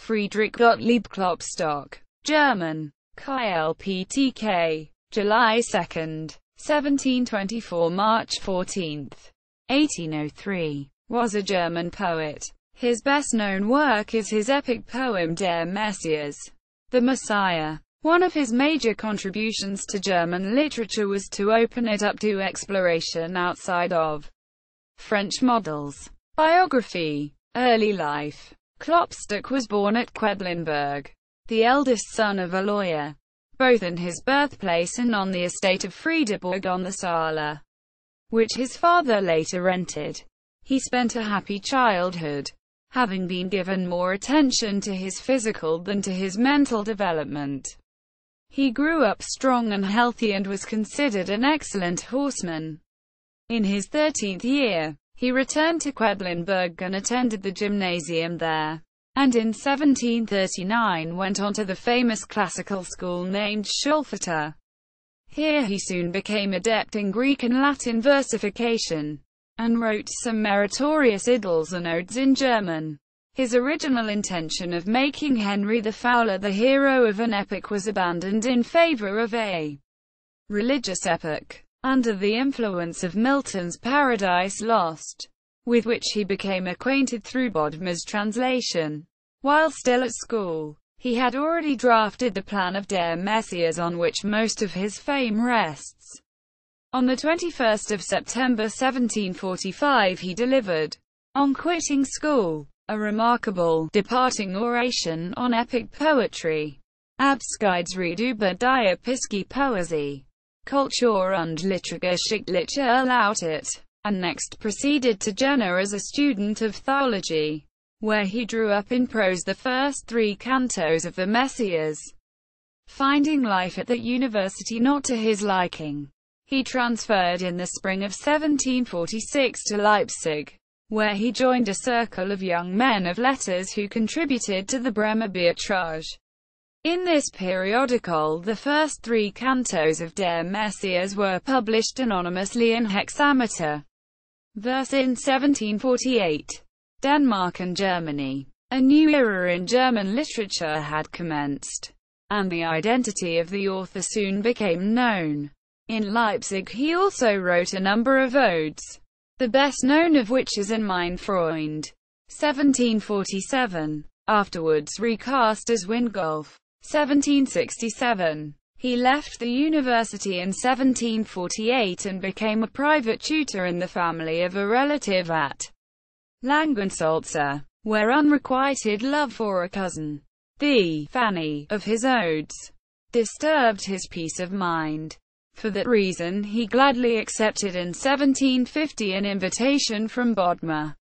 Friedrich Gottlieb Klopstock, German, ＫLPTK, July 2, 1724 – March 14, 1803, was a German poet. His best-known work is his epic poem Der Messias, the Messiah. One of his major contributions to German literature was to open it up to exploration outside of French models. Biography. Early life. Klopstock was born at Quedlinburg, the eldest son of a lawyer, both in his birthplace and on the estate of Friedeburg on the Saale, which his father later rented. He spent a happy childhood, having been given more attention to his physical than to his mental development. He grew up strong and healthy and was considered an excellent horseman. In his 13th year, he returned to Quedlinburg and attended the gymnasium there, and in 1739 went on to the famous classical school named Schulfata. Here he soon became adept in Greek and Latin versification, and wrote some meritorious idylls and odes in German. His original intention of making Henry the Fowler the hero of an epic was abandoned in favor of a religious epic, under the influence of Milton's Paradise Lost, with which he became acquainted through Bodmer's translation. While still at school, he had already drafted the plan of Der Messias, on which most of his fame rests. On the 21st of September 1745 he delivered, on quitting school, a remarkable, departing oration on epic poetry. Abschiedsrede über die epische Poesie, Kultur und Literaturgeschichtliche lautet, and next proceeded to Jena as a student of theology, where he drew up in prose the first 3 cantos of the Messias. Finding life at that university not to his liking, he transferred in the spring of 1746 to Leipzig, where he joined a circle of young men of letters who contributed to the Bremer Beatrage. In this periodical, the first 3 cantos of Der Messias were published anonymously in hexameter verse in 1748. Denmark and Germany. A new era in German literature had commenced, and the identity of the author soon became known. In Leipzig he also wrote a number of odes, the best known of which is In mein Freund, 1747, afterwards recast as Windgolf, 1767. He left the university in 1748 and became a private tutor in the family of a relative at Langensalza, where unrequited love for a cousin, the Fanny, of his odes, disturbed his peace of mind. For that reason he gladly accepted in 1750 an invitation from Bodmer,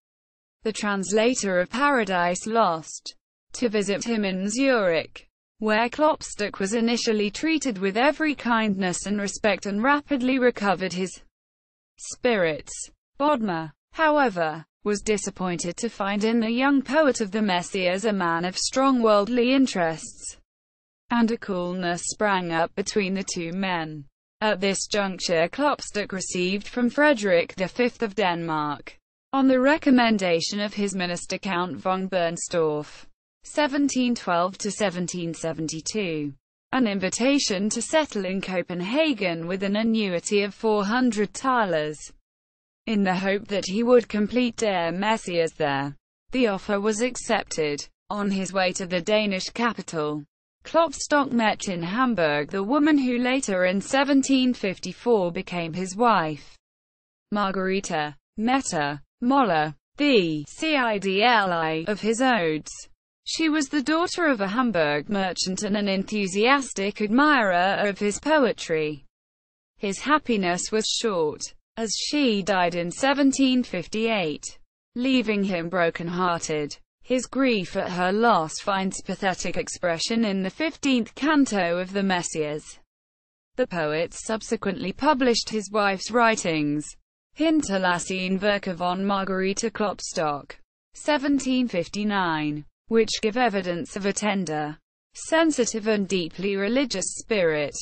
the translator of Paradise Lost, to visit him in Zurich, where Klopstock was initially treated with every kindness and respect and rapidly recovered his spirits. Bodmer, however, was disappointed to find in the young poet of the Messias a man of strong worldly interests, and a coolness sprang up between the two men. At this juncture Klopstock received from Frederick V of Denmark, on the recommendation of his minister Count von Bernstorff, 1712–1772, an invitation to settle in Copenhagen with an annuity of 400 thalers, in the hope that he would complete Der Messias there. The offer was accepted. On his way to the Danish capital, Klopstock met in Hamburg the woman who later in 1754 became his wife, Margareta Meta Moller, the Cidli of his odes. She was the daughter of a Hamburg merchant and an enthusiastic admirer of his poetry. His happiness was short, as she died in 1758, leaving him broken-hearted. His grief at her loss finds pathetic expression in the 15th canto of the Messias. The poet subsequently published his wife's writings, Hinterlassene Werke von Margareta Klopstock, 1759, which give evidence of a tender, sensitive and deeply religious spirit.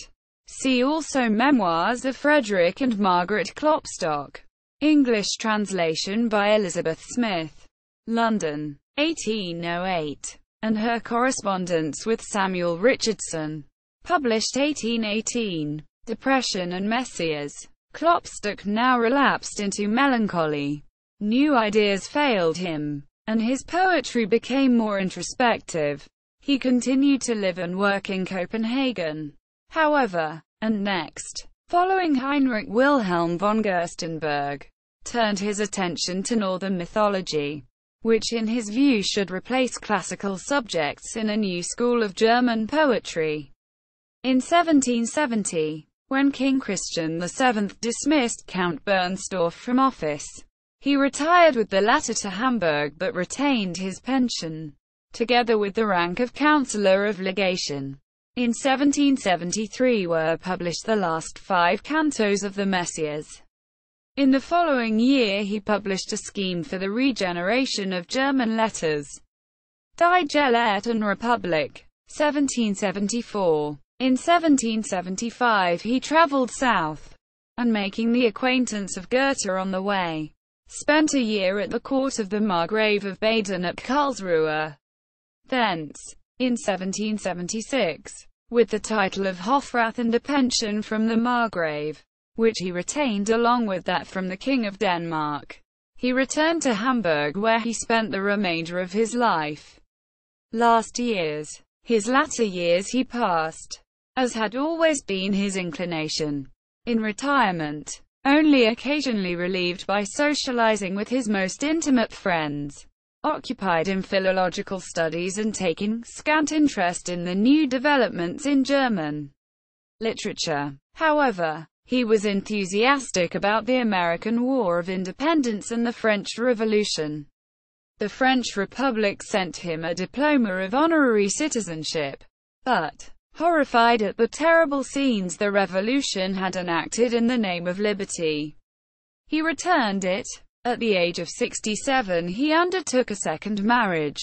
See also Memoirs of Frederick and Margaret Klopstock. English translation by Elizabeth Smith. London, 1808. and her correspondence with Samuel Richardson. Published 1818. Depression and Messias. Klopstock now relapsed into melancholy. New ideas failed him, and his poetry became more introspective. He continued to live and work in Copenhagen, however, and next, following Heinrich Wilhelm von Gerstenberg, turned his attention to Northern mythology, which in his view should replace classical subjects in a new school of German poetry. In 1770, when King Christian VII dismissed Count Bernstorff from office, he retired with the latter to Hamburg but retained his pension, together with the rank of Councillor of Legation. In 1773 were published the last 5 cantos of the Messias. In the following year he published a scheme for the regeneration of German letters, Die Gelehrten Republik, 1774. In 1775 he travelled south, and making the acquaintance of Goethe on the way, spent a year at the court of the Margrave of Baden at Karlsruhe. Thence, in 1776, with the title of Hofrath and a pension from the Margrave, which he retained along with that from the King of Denmark, he returned to Hamburg where he spent the remainder of his life. His latter years he passed, as had always been his inclination, in retirement, only occasionally relieved by socializing with his most intimate friends, occupied in philological studies and taking scant interest in the new developments in German literature. However, he was enthusiastic about the American War of Independence and the French Revolution. The French Republic sent him a diploma of honorary citizenship, but, horrified at the terrible scenes the revolution had enacted in the name of liberty, he returned it. At the age of 67 he undertook a second marriage,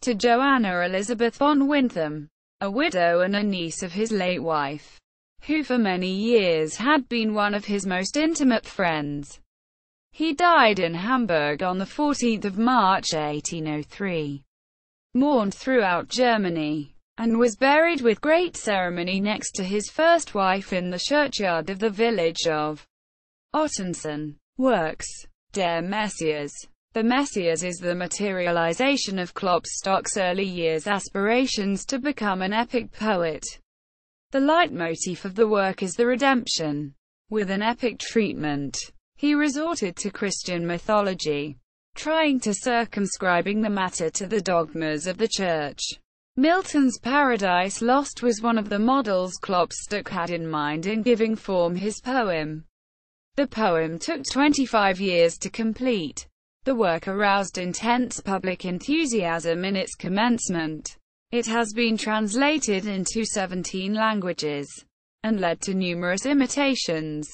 to Joanna Elizabeth von Wintham, a widow and a niece of his late wife, who for many years had been one of his most intimate friends. He died in Hamburg on 14 March 1803. Mourned throughout Germany, and was buried with great ceremony next to his first wife in the churchyard of the village of Ottensen. Works. Der Messias. The Messias is the materialization of Klopstock's early years' aspirations to become an epic poet. The leitmotif of the work is the redemption. With an epic treatment, he resorted to Christian mythology, trying to circumscribing the matter to the dogmas of the Church. Milton's Paradise Lost was one of the models Klopstock had in mind in giving form his poem. The poem took 25 years to complete. The work aroused intense public enthusiasm in its commencement. It has been translated into 17 languages, and led to numerous imitations,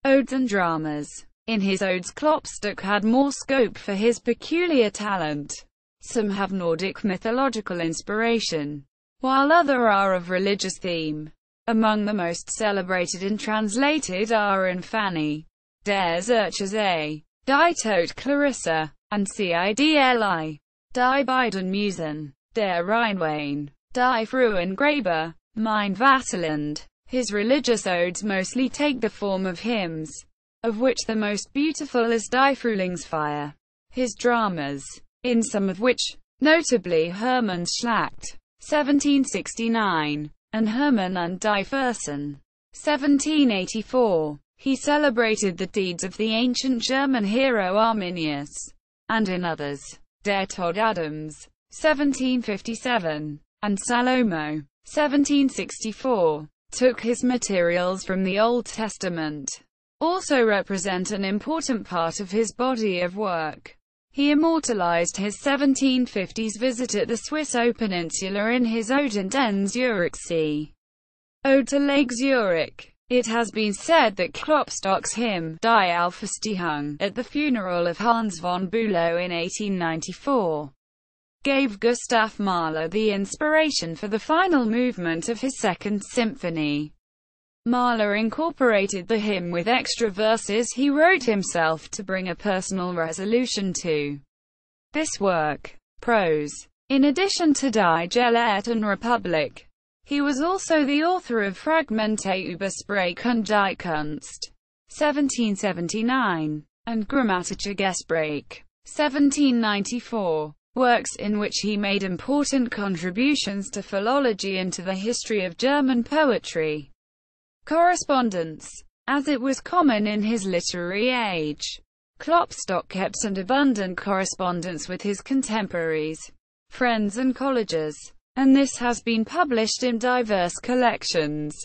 odes and dramas. In his odes Klopstock had more scope for his peculiar talent. Some have Nordic mythological inspiration, while others are of religious theme. Among the most celebrated and translated are In Fanny, Der Zercher, Die Tote Clarissa, and Cidli, Die beiden Musen, Der Rheinwein, Die Frauengraber, Mein Vaterland. His religious odes mostly take the form of hymns, of which the most beautiful is Die Frühlingsfeier. His dramas, in some of which, notably Hermann's Schlacht, 1769, and Hermann und die Fürsten, 1784, he celebrated the deeds of the ancient German hero Arminius, and in others, Der Tod Adams, 1757, and Salomo, 1764, took his materials from the Old Testament. Also represent an important part of his body of work. He immortalized his 1750s visit at the Swiss Peninsula in his Ode in den Zürichsee. Ode to Lake Zurich. It has been said that Klopstock's hymn, Die Auferstehung, at the funeral of Hans von Bülow in 1894, gave Gustav Mahler the inspiration for the final movement of his Second Symphony. Mahler incorporated the hymn with extra verses he wrote himself to bring a personal resolution to this work. Prose. In addition to Die Gelehrte und Republik, he was also the author of Fragmente über Sprache und die Kunst, 1779, and Grammatische Gespräche, 1794, works in which he made important contributions to philology and to the history of German poetry. Correspondence. As it was common in his literary age, Klopstock kept an abundant correspondence with his contemporaries, friends and colleagues, and this has been published in diverse collections.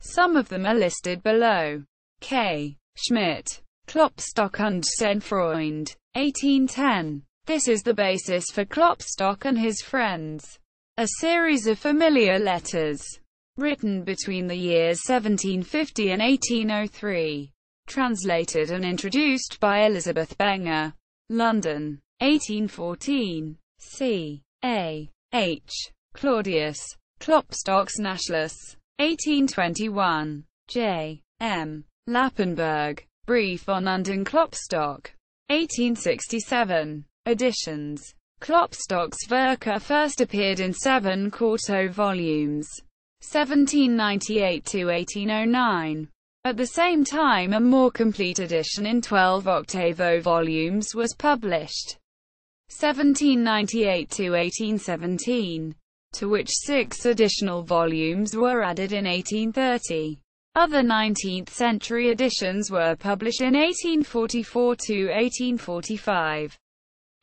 Some of them are listed below. K. Schmidt, Klopstock und sein Freund, 1810. This is the basis for Klopstock and his friends, a series of familiar letters, written between the years 1750 and 1803, translated and introduced by Elizabeth Benger, London, 1814, c. A. H. Claudius, Klopstock's Nachlass, 1821, J. M. Lappenberg, Brief von und in Klopstock, 1867, editions. Klopstock's Werke first appeared in 7 quarto volumes, 1798 to 1809. At the same time, a more complete edition in 12 octavo volumes was published, 1798 to 1817, to which 6 additional volumes were added in 1830. Other 19th-century editions were published in 1844 to 1845,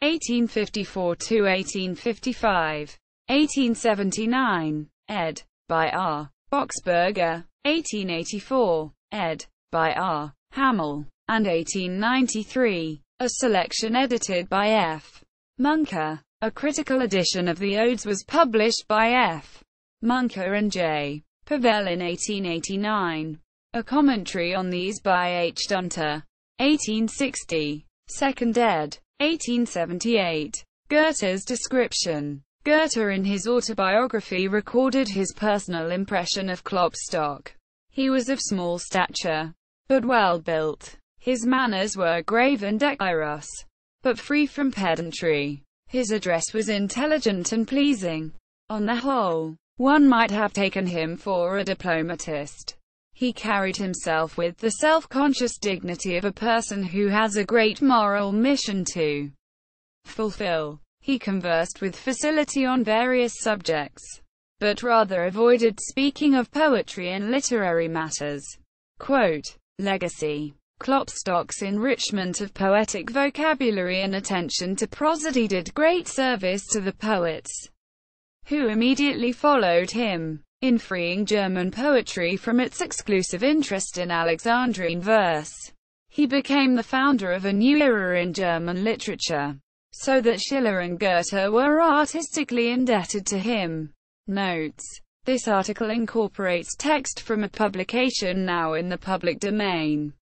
1854 to 1855, 1879, ed. by R. Boxberger, 1884, ed. by R. Hamel, and 1893, a selection edited by F. Munker. A critical edition of the Odes was published by F. Munker and J. Pavel in 1889. A commentary on these by H. Dunter, 1860. Second ed. 1878. Goethe's description. Goethe in his autobiography recorded his personal impression of Klopstock. He was of small stature, but well built. His manners were grave and decorous, but free from pedantry. His address was intelligent and pleasing. On the whole, one might have taken him for a diplomatist. He carried himself with the self-conscious dignity of a person who has a great moral mission to fulfill. He conversed with facility on various subjects, but rather avoided speaking of poetry and literary matters. Quote, Legacy. Klopstock's enrichment of poetic vocabulary and attention to prosody did great service to the poets who immediately followed him, in freeing German poetry from its exclusive interest in Alexandrine verse. He became the founder of a new era in German literature, so that Schiller and Goethe were artistically indebted to him. Notes. This article incorporates text from a publication now in the public domain.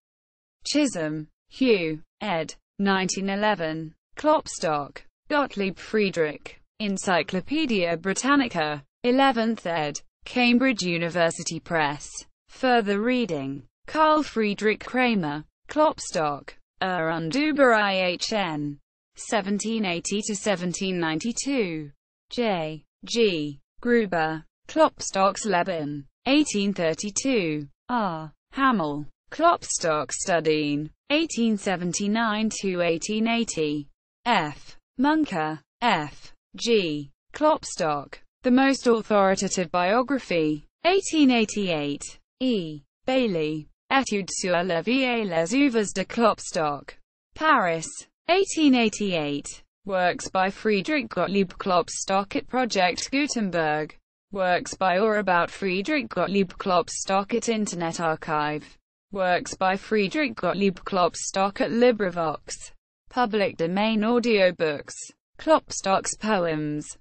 Chisholm, Hugh, ed. 1911. Klopstock. Gottlieb Friedrich. Encyclopaedia Britannica. 11th ed. Cambridge University Press. Further reading. Carl Friedrich Kramer. Klopstock. Und über IHN. 1780 to 1792. J. G. Gruber. Klopstock's Leben. 1832. R. Hamel. Klopstock Studien. 1879 to 1880. F. Munker. F. G. Klopstock. The Most Authoritative Biography. 1888. E. Bailey. Études sur la vie et les œuvres de Klopstock. Paris. 1888. Works by Friedrich Gottlieb Klopstock at Project Gutenberg. Works by or about Friedrich Gottlieb Klopstock at Internet Archive. Works by Friedrich Gottlieb Klopstock at LibriVox. Public domain audiobooks. Klopstock's poems.